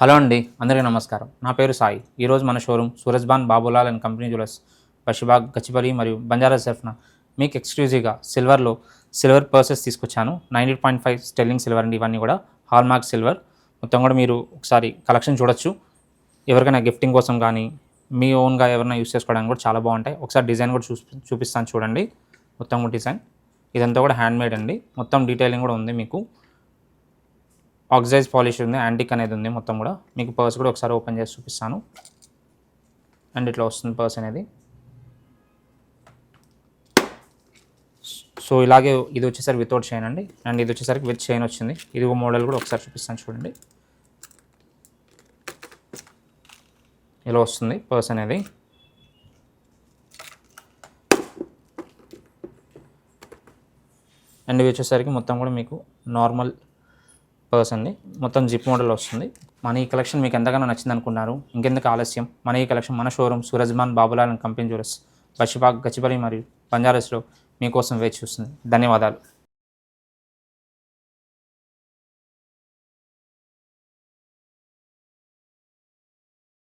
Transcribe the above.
Hello అండి, అందరికీ నమస్కారం. నా పేరు సాయి. ఈరోజు మన showroom Suraj Bhan Babulal and company jewellers Basheerbagh Gachibowli మరియు బంజారా తరఫున మీకు ఎక్స్క్లూజివ్గా సిల్వర్ పర్సెస్ తీసుకొచ్చాను. 98.5 స్టెర్లింగ్ సిల్వర్ అండి. ఇవన్నీ కూడా హాల్ మార్క్ సిల్వర్. మొత్తం కూడా మీరు ఒకసారి కలెక్షన్ చూడొచ్చు. ఎవరికైనా గిఫ్టింగ్ కోసం కానీ మీ ఓన్గా ఎవరైనా యూస్ చేసుకోవడానికి కూడా చాలా బాగుంటాయి. ఒకసారి డిజైన్ కూడా చూపిస్తాను చూడండి. మొత్తం కూడా డిజైన్ ఇదంతా కూడా హ్యాండ్ మేడ్ అండి. మొత్తం డీటెయిలింగ్ కూడా ఉంది. మీకు ఆక్సైజ్ పాలిష్ ఉంది, యాంటిక్ అనేది ఉంది. మొత్తం కూడా మీకు పర్స్ కూడా ఒకసారి ఓపెన్ చేసి చూపిస్తాను. అండ్ ఇట్లా వస్తుంది పర్స్ అనేది. సో ఇలాగే ఇది వచ్చేసరికి వితౌట్ చైన్ అండి, అండ్ ఇది వచ్చేసరికి విత్ చైన్ వచ్చింది. ఇది మోడల్ కూడా ఒకసారి చూపిస్తాను చూడండి. ఇలా వస్తుంది పర్స్ అనేది. అండ్ ఇవి వచ్చేసరికి మొత్తం కూడా మీకు నార్మల్ పర్స్ అండి. మొత్తం జిప్ మోడల్ వస్తుంది. మన ఈ కలెక్షన్ మీకు ఎంతగానో నచ్చింది అనుకున్నారు. ఇంకెందుకు ఆలస్యం, మన ఈ కలెక్షన్ మన showroom Suraj Bhan Babulal and company jewellers Basheerbagh Gachibowli మరియు బంజారాస్లో మీకోసం వేచి చూస్తుంది. ధన్యవాదాలు.